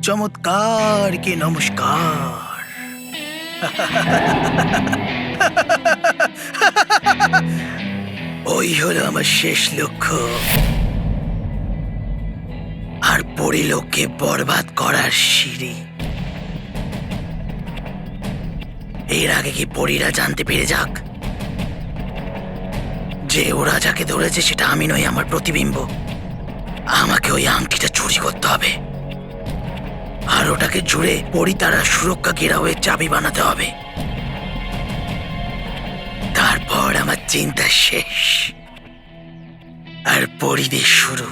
চমৎকার কে নমস্কার। ওই হলো আমার শেষ লক্ষ্য, আর পরিলোককে বরবাদ করার সিঁড়ি। এর আগে কি পরীরা জানতে পেরে যাক যে ওরা যাকে ধরেছে সেটা আমি নই, আমার প্রতিবিম্ব। আমাকে ওই আংটিটা চুরি করতে হবে, আর ওটাকে জুড়ে পরী তারা সুরক্ষা গেরাওয়ের চাবি বানাতে হবে। তারপর আমার চিন্তা শেষ, আর পরীদের শুরু।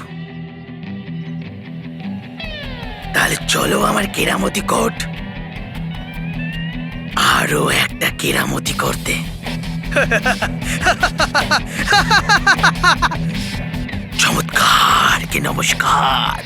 তাহলে চলো আমার কেরামতি কোট, আরো একটা কেরামতি করতে। চমৎকার কে নমস্কার।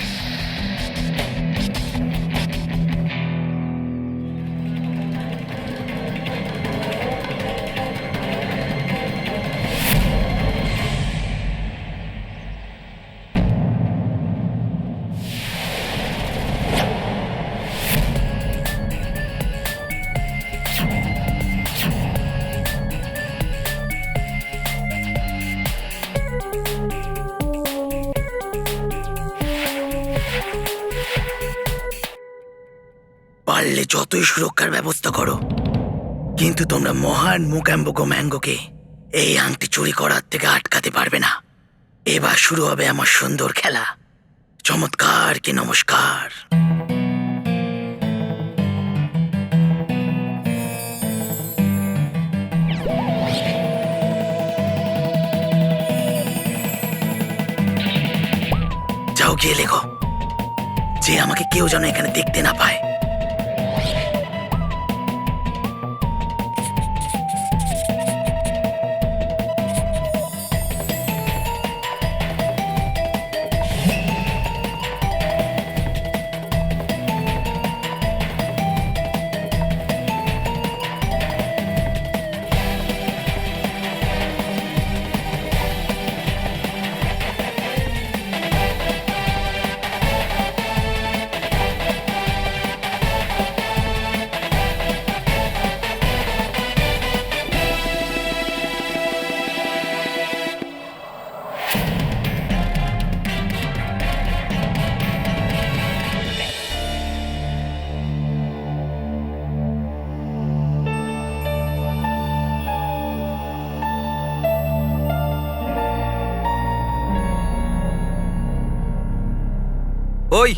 পারলে যতই সুরক্ষার ব্যবস্থা করো, কিন্তু তোমরা মহান মুকাম্বকো ম্যাঙ্গোকে এই আংটি চুরি করার থেকে আটকাতে পারবে না। এবার শুরু হবে আমার সুন্দর খেলা। চমৎকার কে নমস্কার। যাও গিয়ে লেখো যে আমাকে কেউ যেন এখানে দেখতে না পায়। ওই,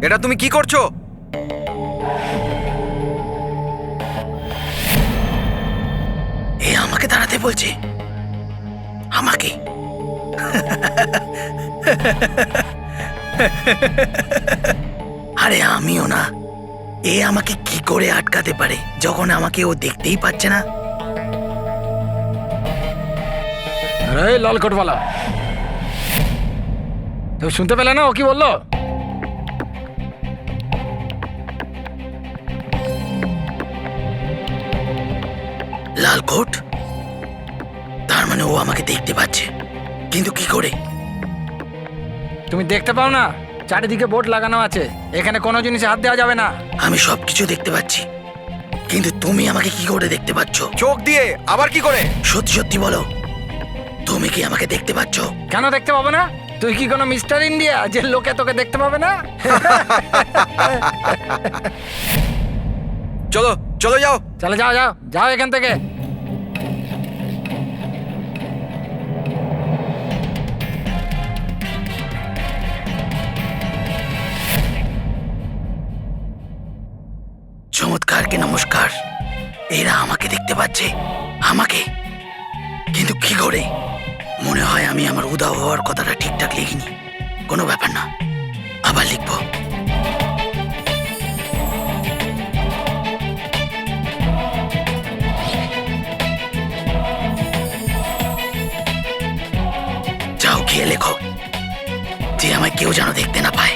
এটা তুমি কি করছো? এ আমাকে দাঁড়াতে বলছে, আমাকে। আরে আমিও না। এ আমাকে কি করে আটকাতে পারে যখন আমাকে ও দেখতেই পাচ্ছে না? আরে লালকোটওয়ালা, তুমি শুনতে পেলে না ও কি বললো? লালকোট? তার মানে ও আমাকে দেখতে পাচ্ছে, কিন্তু কি করে? তুমি দেখতে পাও না? চারিদিকে বোর্ড লাগানো আছে, এখানে কোনো জিনিসে হাত দেওয়া যাবে না। আমি সবকিছু দেখতে পাচ্ছি, কিন্তু তুমি আমাকে কি করে দেখতে পাচ্ছ? চোখ দিয়ে। আবার কি করে? সত্যি সত্যি বলো, তুমি কি আমাকে দেখতে পাচ্ছ? কেন দেখতে পাবো না? তুই কি কোনো মিস্টার ইন্ডিয়া যে লোকে তোকে দেখতে পাবে না? চলো চলো, যাও। চলে যাও, যাও যাও এখান থেকে। চমৎকারকে নমস্কার। এরা আমাকে দেখতে পাচ্ছে, আমাকে, কিন্তু কি করে? মনে হয় আমি আমার উধাও হওয়ার কথাটা ঠিকঠাক লিখিনি। কোনো ব্যাপার না, আবার লিখবো। যাও গিয়ে লেখো যে আমায় কেউ যেন দেখতে না পায়।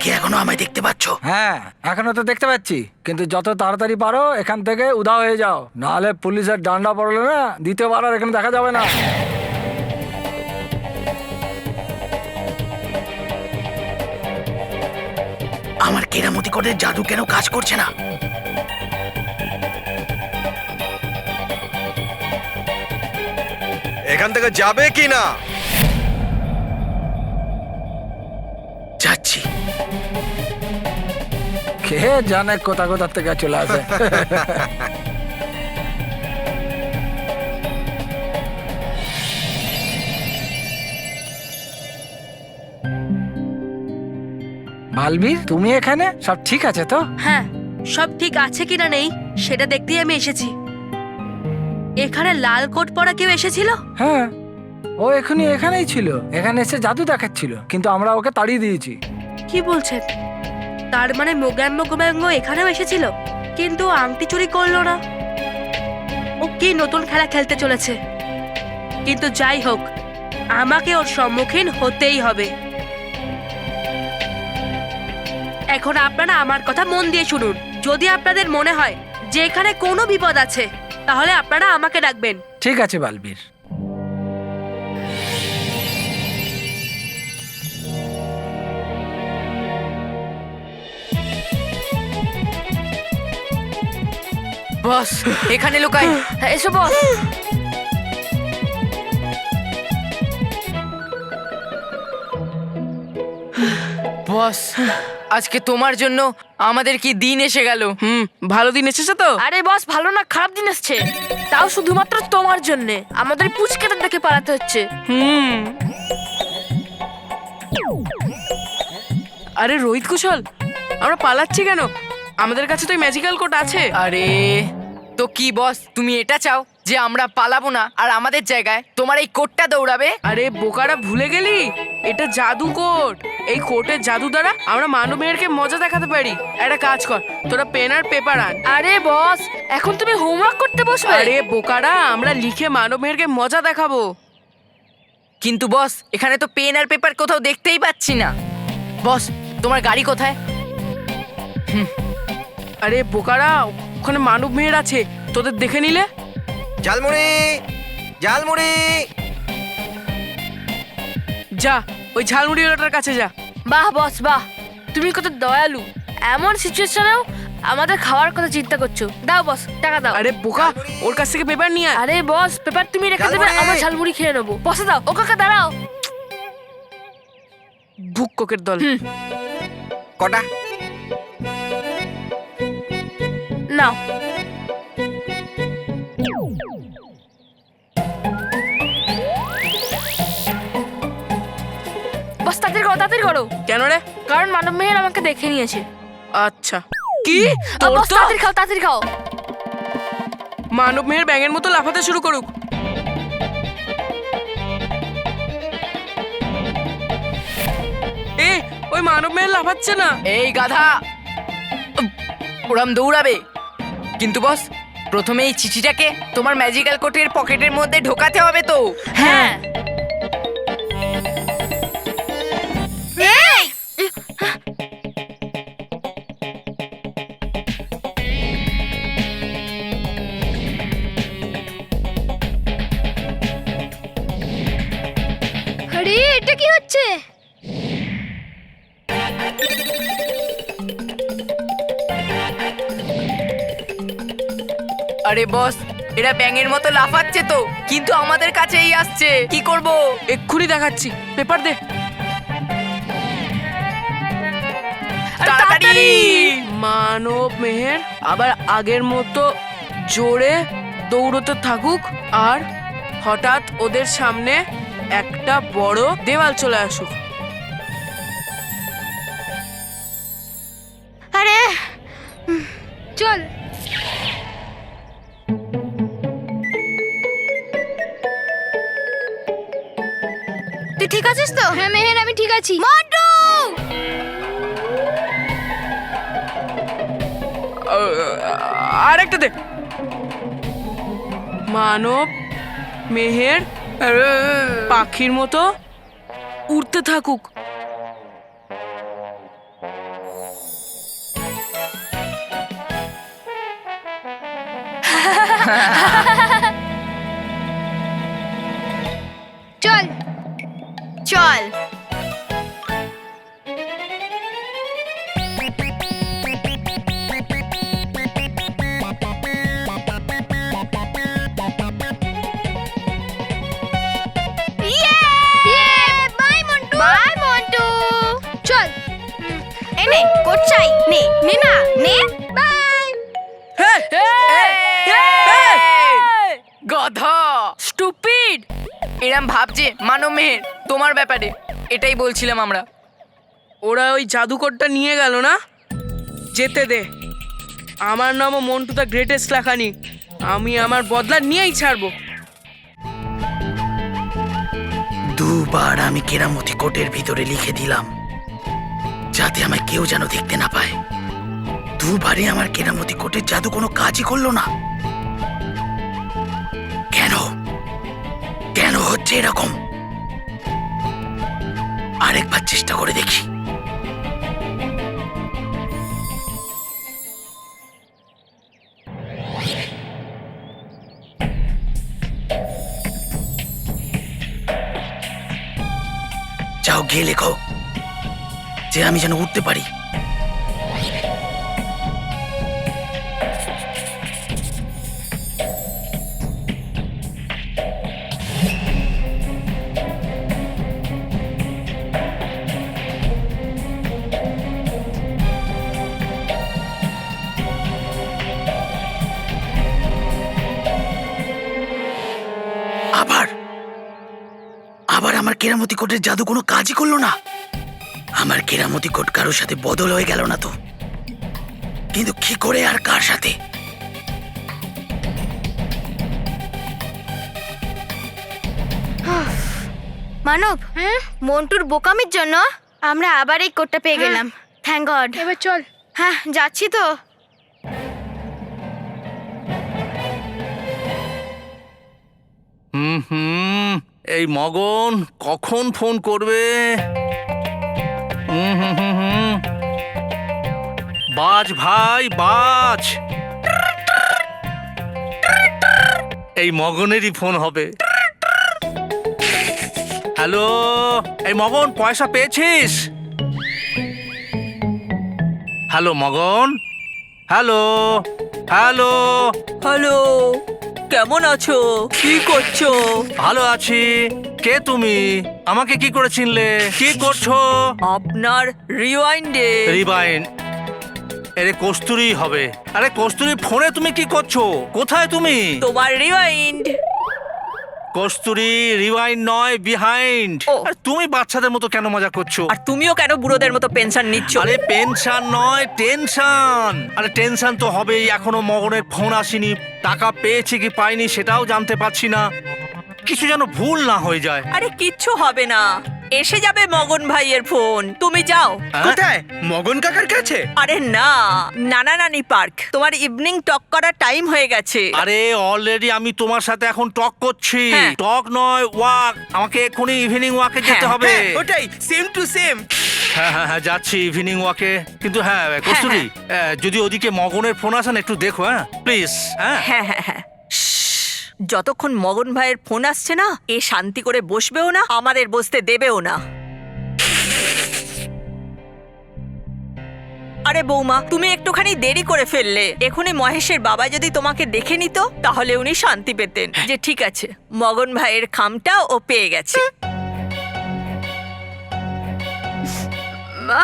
কি এখনো আমায় দেখতে পাচ্ছ? হ্যাঁ, এখনো তো দেখতে পাচ্ছি, কিন্তু যত তাড়াতাড়ি পারো এখান থেকে উধাও হয়ে যাও, নাহলে পুলিশের ডান্ডা পড়লে না দ্বিতীয়বার আর এখানে দেখা যাবে না। আমার কেরামতি কোডের জাদু কেন কাজ করছে না? এখান থেকে যাবে কি না? যাচ্ছি। কে জানে কোথা কোথা থেকে চলে আসে। মালবীর, তুমি এখানে? সব ঠিক আছে তো? হ্যাঁ, সব ঠিক আছে কিনা নেই সেটা দেখতেই আমি এসেছি। এখানে লাল কোট পরা কেউ এসেছিল? হ্যাঁ, ও এখনই এখানেই ছিল, এখানে এসে জাদু দেখাচ্ছিল, কিন্তু আমরা ওকে তাড়িয়ে দিয়েছি। কি বলছেন? তার মানে মোগ্যাম্বো গোম্যাঙ্গো এখানেও এসেছিল, কিন্তু ও আংটি চুরি করলো না। ও কি নতুন খেলা খেলতে চলেছে। কিন্তু যাই হোক, আমাকে ওর সম্মুখীন হতেই হবে। এখন আপনারা আমার কথা মন দিয়ে শুনুন। যদি আপনাদের মনে হয় যে এখানে কোনো বিপদ আছে, তাহলে আপনারা আমাকে ডাকবেন। ঠিক আছে বালবীর। বস, এখানে লুকাই। এসো বস। বস, আজকে তোমার জন্য আমাদের কি দিন এসে গেল। ভালো দিন এসেছে তো? আরে বস, ভালো না খারাপ দিন এসছে, তাও শুধুমাত্র তোমার জন্য। আমাদের পুচকেটা দেখে পালাতে হচ্ছে। আরে রোহিত কুশল, আমরা পালাচ্ছি কেন? আমাদের কাছে তো ম্যাজিক্যাল কোট আছে। আরে তো কি বস, তুমি এটা চাও যে আমরা পালাবো না আর আমাদের জায়গায় তোমার এই কোটটা দৌড়াবে? আরে বোকারা, ভুলে গেলি এটা জাদু কোট। এই কোটের জাদু দ্বারা আমরা মানব মেয়েরকে মজা দেখাতে পারি। একটা কাজ কর, তোরা পেন আর পেপার আন। আরে বস, এখন তুমি হোমওয়ার্ক করতে বসবে? আরে বোকারা, আমরা লিখে মানব মেয়েরকে মজা দেখাবো। কিন্তু বস, এখানে তো পেন আর পেপার কোথাও দেখতেই পাচ্ছি না। বস, তোমার গাড়ি কোথায়? আরে বোকারা, ওখানে মানব মেয়ের আছে, তোদের দেখে নিলে। ঝালমুড়ি, ঝালমুড়ি। যা, ওই ঝালমুড়িওয়ালাটার কাছে যা। বাহ বস বাহ, তুমি কত দয়ালু। এমন সিচুয়েশনেও আমাদের খাওয়ার কথা চিন্তা করছো। দাও বস, টাকা দাও। আরে বোকা, ওর কাছ থেকে পেপার নিয়ে আয়। আরে বস, পেপার তুমি রেখে দেবে, ঝালমুড়ি। আমরা ঝালমুড়ি খেয়ে নেবো। বসে দাও, ও কাকা দাঁড়াও। ভুক কোকের দল। কটা? নাও। বস তাড়াতাড়ি করো, তাড়াতাড়ি করো, কেন রে? কারণ মানব মেহের আমাকে দেখে নিয়েছে। আচ্ছা, কি বস তোর তো তাড়াতাড়ি খাও, তাড়াতাড়ি খাও। মানব মেহের ব্যাঙের মতো লাফাতে শুরু করুক। এ, ওই মানব মেহের লাফাচ্ছে না। এই গাধা, ওরাম দৌড়াবে। কিন্তু বস, প্রথমে এই চিঠিটাকে তোমার ম্যাজিক্যাল কোটের পকেটের মধ্যে ঢোকাতে হবে তো। হ্যাঁ। আরে এটা কি হচ্ছে? আরে বস, এরা ব্যাঙের মতো লাফাচ্ছে তো, কিন্তু আমাদের কাছেই আসছে। কি করব? এক্ষুনি দেখাচ্ছি, পেপার দে। তাড়াতাড়ি! মানব মেহের আবার আগের মতো জোরে দৌড়তে থাকুক, আর হঠাৎ ওদের সামনে একটা বড় দেওয়াল চলে আসুক। আরে চল। তুই ঠিক আছিস তো? হ্যাঁ মেহের, আমি ঠিক আছি। মন্টু! আর একটা দে। মানব মেহের পাখির মতো উড়তে থাকুক। চল চল বাই মন্টু বাই মন্টু চল এনে কোট চাই নে নে না নে বাই গাধা স্টুপিড এরম ভাবছে মানব মেহের তোমার ব্যাপারে, এটাই বলছিলাম আমরা। ওরা ওই জাদুকরটা নিয়ে গেল না, যেতে দে। আমার নামও মন্টু দ্য গ্রেটেস্ট লেখানি, আমি আমার বদলা নিয়েই ছাড়বো। দুবার আমি কেরামতি কোটের ভিতরে লিখে দিলাম যাতে আমায় কেউ যেন দেখতে না পায়। দুবারই আমার কেরামতি কোটের জাদু কোনো কাজই করলো না। কেন কেন হচ্ছে এরকম? আরেকবার চেষ্টা করে দেখি। যাও গিয়ে লেখো যে আমি যেন উঠতে পারি। আবার আবার আমার কেরামতি কোটের জাদু কোনো কাজই করলো না। আমার কেরামতি কোট কারোর সাথে বদল হয়ে গেল না তো, কিন্তু কি করে আর কার সাথে? মানব মন্টুর বোকামির জন্য আমরা আবার এই কোটটা পেয়ে গেলাম। Thank god. এবার চল। হ্যাঁ যাচ্ছি তো। এই মগন কখন ফোন করবে? বাজ ভাই বাজ, এই মগনেরই ফোন হবে। হ্যালো, এই মগন পয়সা পেয়েছিস? হ্যালো মগন, হ্যালো হ্যালো হ্যালো, কেমন আছো? কি করছো? ভালো আছি। কে তুমি? আমাকে কি করে চিনলে? কি করছো? আপনার রিওয়াইন্ডে। রিবাইন? আরে কস্তুরি হবে। আরে কস্তুরি, ফোনে তুমি কি করছো? কোথায় তুমি? তোমার রিওয়াইন্ড। কস্তুরি রিওয়াইন্ড নয়, বিহাইন্ড। ও। আর তুমি বাচ্চাদের মতো কেন মজা করছো? আর তুমিও কেন বুড়োদের মতো পেনশন নিচ্ছ? আরে পেনশন নয়, টেনশন। আরে টেনশন তো হবেই, এখনো মগনের ফোন আসেনি। টাকা পেয়েছি কি পাইনি সেটাও জানতে পারছি না। কিছু যেন ভুল না হয়ে যায়। আরে কিচ্ছু হবে না, এসে যাবে মগন ভাইয়ের ফোন। তুমি যাও। কোথায়? মগন কাকার কাছে? আরে না, নানা নানি পার্ক। তোমার ইভিনিং টক করার টাইম হয়ে গেছে। আরে অলরেডি আমি তোমার সাথে এখন টক করছি। হ্যাঁ। টক নয়, ওয়াক। আমাকে এক্ষুনি ইভিনিং ওয়াকে যেতে হ্যাঁ, হবে। ওটাই, সেম টু সেম। হ্যাঁ হ্যাঁ হ্যাঁ, যাচ্ছি ইভিনিং ওয়াকে। কিন্তু হ্যাঁ কস্তুরি, যদি ওদিকে মগনের ফোন আসেন একটু দেখো, হ্যাঁ প্লিজ। হ্যাঁ হ্যাঁ হ্যাঁ হ্যাঁ। যতক্ষণ মগন ভাইয়ের ফোন আসছে না, এ শান্তি করে বসবেও না, আমাদের বসতে দেবেও না। আরে বৌমা, তুমি একটুখানি দেরি করে ফেললে। এখনই মহেশের বাবা যদি তোমাকে দেখে নিত তাহলে উনি শান্তি পেতেন যে ঠিক আছে, মগন ভাইয়ের খামটা ও পেয়ে গেছে। মা,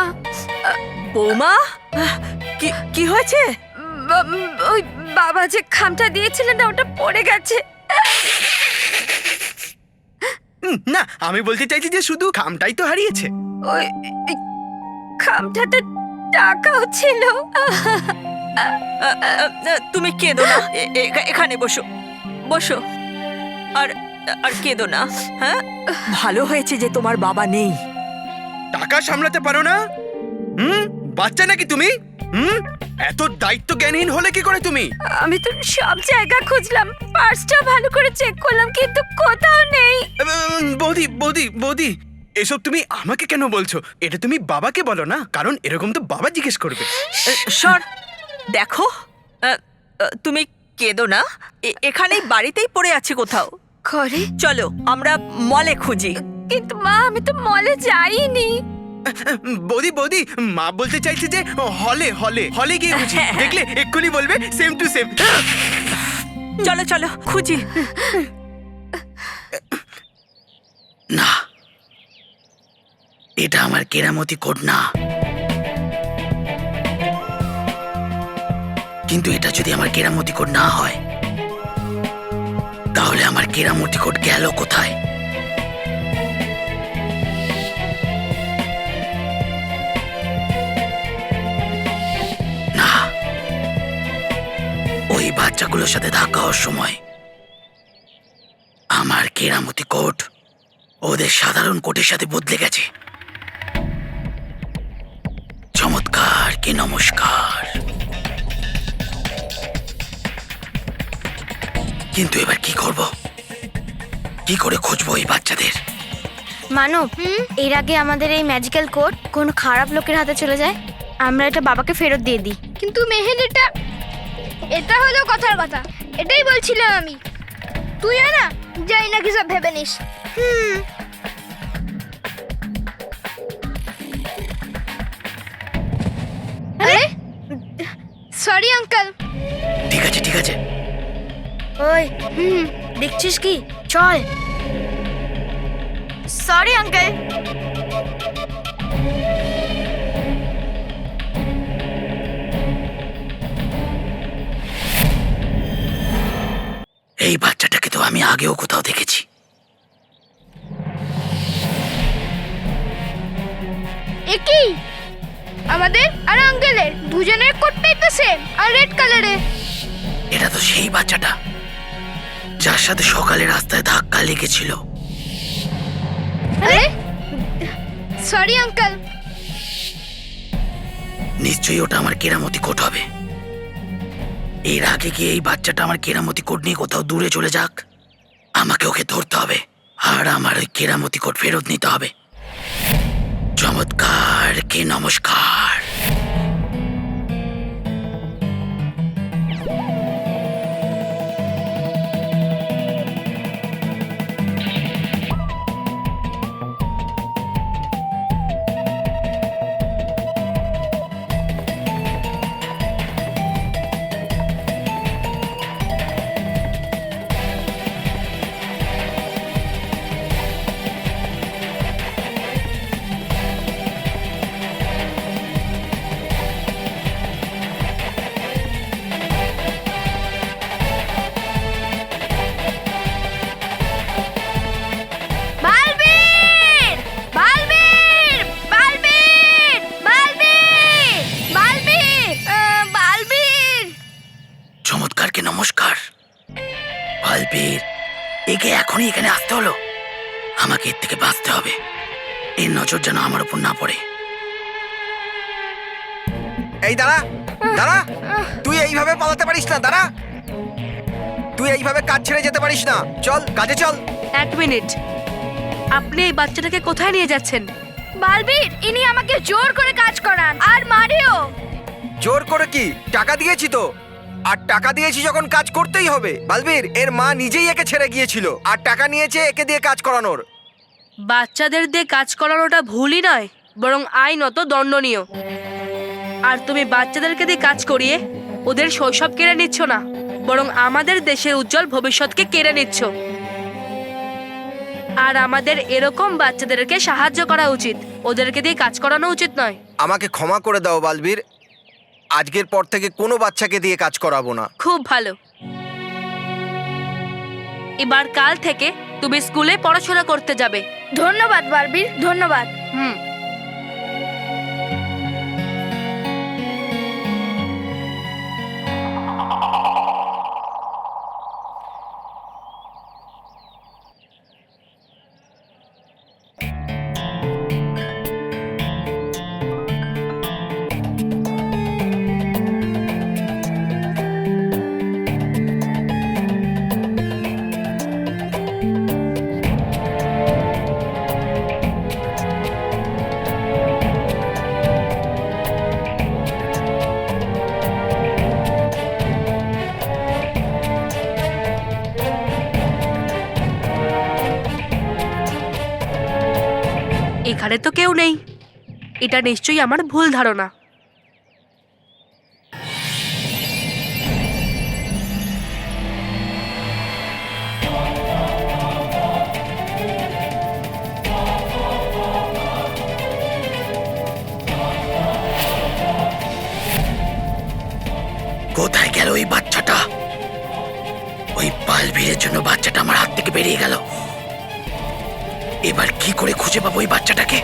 বৌমা, কি কি হয়েছে? ওই বাবা যে খামটা দিয়েছিলেন না, ওটা পড়ে গেছে। না, আমি বলতে চাইছি যে শুধু খামটাই তো হারিয়েছে। ওই খামটাতে টাকাও ছিল। তুমি কেঁদো না, এখানে বসো বসো, আর আর কেঁদো না। হ্যাঁ, ভালো হয়েছে যে তোমার বাবা নেই। টাকা সামলাতে পারো না? বাচ্চা নাকি তুমি? এত দায়িত্ব জ্ঞানহীন হলে কি করে তুমি? আমি তো সব জায়গা খুঁজলাম, পার্সটা ভালো করে চেক করলাম, কিন্তু কোথাও নেই। বৌদি বৌদি বৌদি, এসব তুমি আমাকে কেন বলছো? এটা তুমি বাবাকে বলো না, কারণ এরকম তো বাবা জিজ্ঞেস করবে। সর, দেখো, তুমি কেঁদো না, এখানেই বাড়িতেই পড়ে আছে কোথাও। ঘরে? চলো আমরা মলে খুঁজি। কিন্তু মা, আমি তো মলে যাইনি। বৌদি বৌদি, মা বলতে চাইছে যে হলে হলে হলে গিয়ে খুঁজি। দেখলে এক্ষুনি বলবে সেম টু সেম। চলো চলো খুঁজি। না, এটা আমার কেরামতি কোড না। কিন্তু এটা যদি আমার কেরামতি কোড না হয়, তাহলে আমার কেরামতি কোড গেল কোথায়? না, ওই বাচ্চাগুলোর সাথে ধাক্কা হওয়ার সময় আমার কেরামতি কোড ওদের সাধারণ কোটের সাথে বদলে গেছে। চমৎকার, কি নমস্কার। কিন্তু এবার কি করব? কি করে খুঁজবো এই বাচ্চাদের? মানব, এর আগে আমাদের এই ম্যাজিক্যাল কোড কোনো খারাপ লোকের হাতে চলে যায়, আমরা এটা বাবাকে ফেরত দিয়ে দিই। কিন্তু মেহের, এটা হলো কথার কথা। এটাই বলছিলাম আমি। তুই না যাই না কি সব ভেবে নিস। আরে সরি আঙ্কেল। ঠিক আছে ঠিক আছে। ওই দেখছিস কি? চল। Sorry uncle. এই বাচ্চাটাকে তো আমি আগেও কোথাও দেখেছি। একই আমাদের আর আঙ্কেলের দুজনের কোটটাই তো সেম আর রেড কালারের। এটা তো সেই বাচ্চাটা যার সাথে সকালে রাস্তায় ধাক্কা লেগেছিল। আরে সরি আঙ্কেল। নিশ্চয়ই ওটা আমার কেরামতি কোড হবে। এর আগে কি এই বাচ্চাটা আমার কেরামতি কোড নিয়ে কোথাও দূরে চলে যাক? আমাকে ওকে ধরতে হবে আর আমার ওই কেরামতি কোড ফেরত নিতে হবে। চমৎকার, কি নমস্কার। বালবীর, বালবীর, বালবীর, বালবীর, বালবীর, বালবীর। চমৎকার, কি নমস্কার। বালবীর, একে এখনই এখানে আসতে হলো? আমাকে এর থেকে বাঁচতে হবে। এর নজর যেন আমার উপর না পড়ে। এই দাঁড়া দাঁড়া, তুই এইভাবে পালাতে পারিস না। দাঁড়া, তুই এইভাবে কাজ ছেড়ে যেতে পারিস না। চল কাজে চল। এক মিনিট, আপনি এই বাচ্চাটাকে কোথায় নিয়ে যাচ্ছেন? বালবীর, ইনি আমাকে জোর করে কাজ করান আর মারেও। জোর করে কি? টাকা দিয়েছি তো। আর টাকা দিয়েছি যখন কাজ করতেই হবে। বালবীর, এর মা নিজেই একে ছেড়ে গিয়েছিল আর টাকা নিয়েছে একে দিয়ে কাজ করানোর। বাচ্চাদের দিয়ে কাজ করানোটা ভুলই নয়, বরং আইনত দণ্ডনীয়। আর তুমি বাচ্চাদেরকে দিয়ে কাজ করিয়ে ওদের শৈশব কেড়ে নিচ্ছ না, বরং আমাদের দেশের উজ্জ্বল ভবিষ্যৎকে কেড়ে নিচ্ছ। আর আমাদের এরকম বাচ্চাদেরকে সাহায্য করা উচিত, ওদেরকে দিয়ে কাজ করানো উচিত নয়। আমাকে ক্ষমা করে দাও বালবীর, আজকের পর থেকে কোনো বাচ্চাকে দিয়ে কাজ করাবো না। খুব ভালো। এবার কাল থেকে তুমি স্কুলে পড়াশোনা করতে যাবে। ধন্যবাদ বালবীর, ধন্যবাদ। এখানে তো কেউ নেই। এটা নিশ্চয়ই আমার ভুল ধারণা। কোথায় গেল ওই বাচ্চাটা? ওই বালবীরের জন্য বাচ্চাটা আমার হাত থেকে বেরিয়ে গেল। এবার কি করে খুঁজে পাবো ওই বাচ্চাটাকে?